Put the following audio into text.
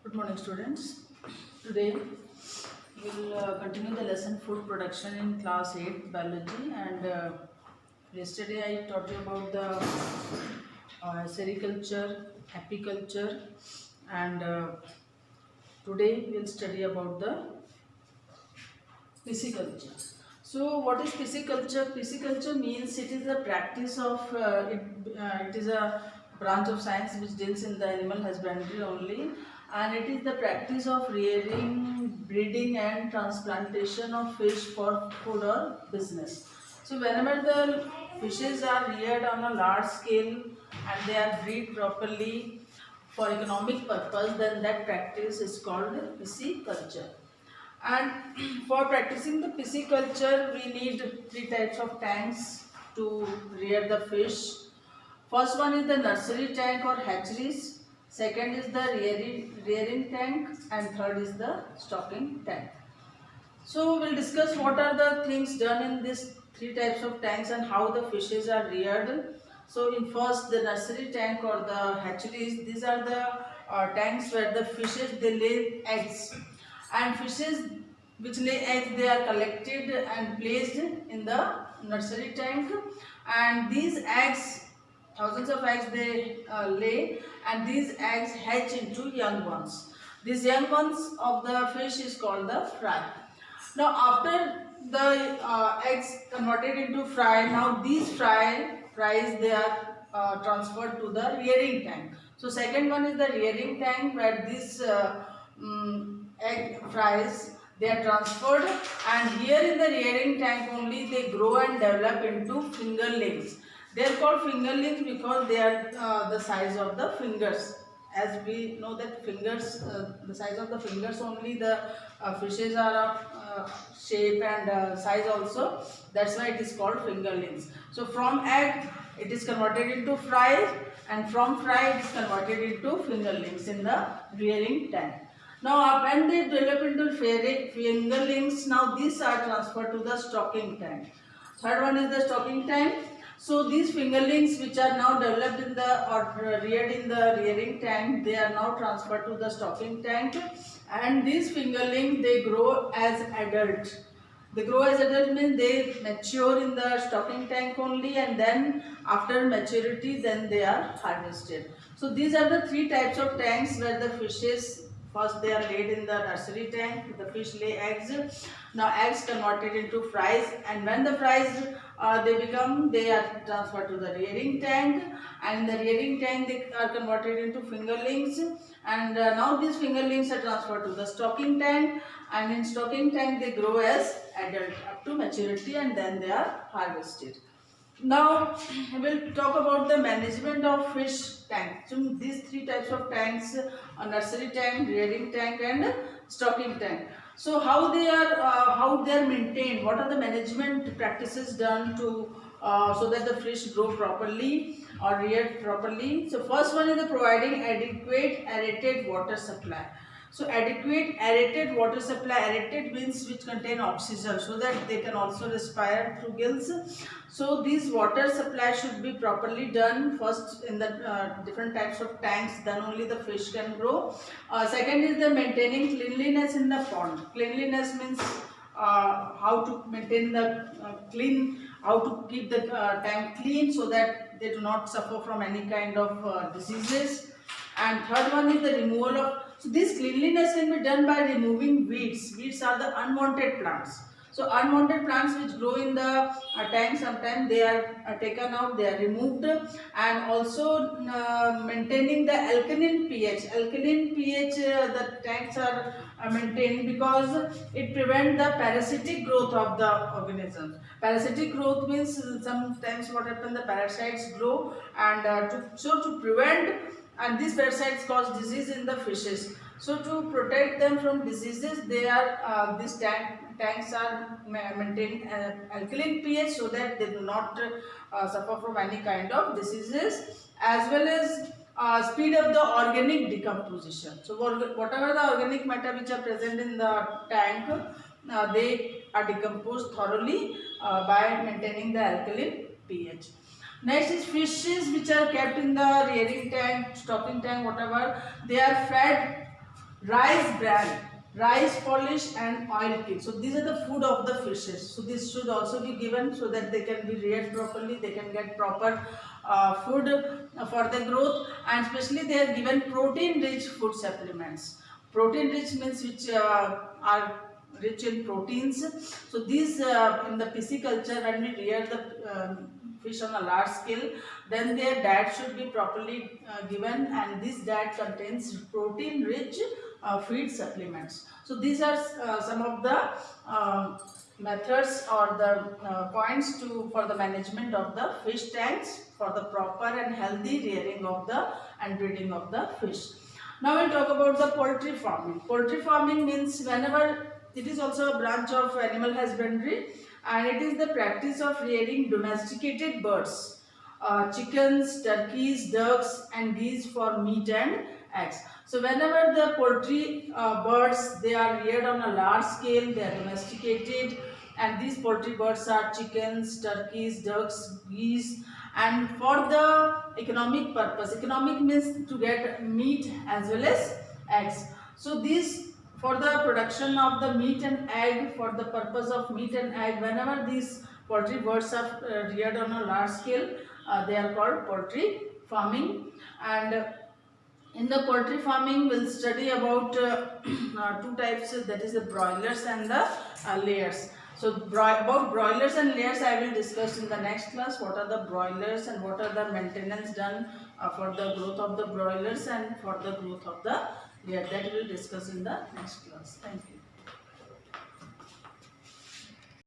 Good morning, students. Today we'll continue the lesson food production in class 8 biology, and yesterday I taught you about the sericulture, apiculture, and today we'll study about the pisciculture. So, what is pisciculture? Pisciculture means it is the practice of it is a branch of science which deals in the animal husbandry only, and it is the practice of rearing, breeding, and transplantation of fish for food or business. So, whenever the fishes are reared on a large scale and they are bred properly for economic purpose, then that practice is called pisciculture. And for practicing the pisciculture, we need three types of tanks to rear the fish. First one is the nursery tank or hatcheries. Second is the rearing tank, and third is the stocking tank. So we'll discuss what are the things done in these three types of tanks and how the fishes are reared. So in first, the nursery tank or the hatcheries, these are the tanks where the fishes they lay eggs, and fishes which lay eggs they are collected and placed in the nursery tank, and these eggs, thousands of eggs they lay, and these eggs hatch into young ones. These young ones of the fish is called the fry. Now after the eggs converted into fry, now these fries they are transferred to the rearing tank. So second one is the rearing tank where these egg fries they are transferred, and here in the rearing tank only they grow and develop into fingerlings. They are called fingerlings because they are the size of the fingers. As we know that fingers, the size of the fingers only the fishes are of shape and size also. That's why it is called fingerlings. So from egg it is converted into fry, and from fry it is converted into fingerlings in the rearing tank. Now when they develop into fingerlings, now these are transferred to the stocking tank. Third one is the stocking tank. So these fingerlings which are now developed in the or reared in the rearing tank, they are now transferred to the stocking tank, and these fingerlings they grow as adult. They grow as adult means they mature in the stocking tank only, and then after maturity then they are harvested. So these are the three types of tanks where the fishes, first they are laid in the nursery tank, the fish lay eggs. Now eggs converted into fries, and when the fries they are transferred to the rearing tank, and in the rearing tank they are converted into fingerlings, and now these fingerlings are transferred to the stocking tank, and in stocking tank they grow as adult up to maturity, and then they are harvested. Now we'll talk about the management of fish tank. So these three types of tanks, a nursery tank, rearing tank, and stocking tank. So how they are maintained? What are the management practices done to so that the fish grow properly or reared properly? So first one is the providing adequate aerated water supply. So adequate aerated water supply, aerated means which contain oxygen so that they can also respire through gills. So these water supply should be properly done first in the different types of tanks, then only the fish can grow. Second is the maintaining cleanliness in the pond. Cleanliness means how to maintain the how to keep the tank clean so that they do not suffer from any kind of diseases. And third one is the removal of, so this cleanliness can be done by removing weeds. Weeds are the unwanted plants. So unwanted plants which grow in the tank, sometimes they are taken out, they are removed, and also maintaining the alkaline pH. Alkaline pH the tanks are maintained because it prevents the parasitic growth of the organisms. Parasitic growth means sometimes what happens, the parasites grow, and to prevent, and these parasites cause disease in the fishes. So to protect them from diseases, they are these tanks are maintained alkaline pH so that they do not suffer from any kind of diseases, as well as speed up the organic decomposition. So whatever the organic matter which are present in the tank, they are decomposed thoroughly by maintaining the alkaline pH. Next is fishes which are kept in the rearing tank, stocking tank, whatever. They are fed rice bran, rice polish and oil kill. So these are the food of the fishes. So this should also be given so that they can be reared properly, they can get proper food for the growth, and especially they are given protein rich food supplements. Protein rich means which are rich in proteins. So these in the pisciculture, when we rear the fish on a large scale, then their diet should be properly given, and this diet contains protein rich feed supplements. So these are some of the methods or the points to for the management of the fish tanks for the proper and healthy rearing of the and breeding of the fish. Now we'll talk about the poultry farming. Poultry farming means whenever it is also a branch of animal husbandry, and it is the practice of rearing domesticated birds, chickens, turkeys, ducks and geese for meat and eggs. So whenever the poultry birds, they are reared on a large scale, they are domesticated, and these poultry birds are chickens, turkeys, ducks, geese, and for the economic purpose. Economic means to get meat as well as eggs. So these for the production of the meat and egg, for the purpose of meat and egg, whenever these poultry birds are reared on a large scale, they are called poultry farming. And in the poultry farming, we'll study about two types, that is the broilers and the layers. So about broilers and layers I will discuss in the next class. What are the broilers and what are the maintenance done for the growth of the broilers and for the growth of the layer. That we will discuss in the next class. Thank you.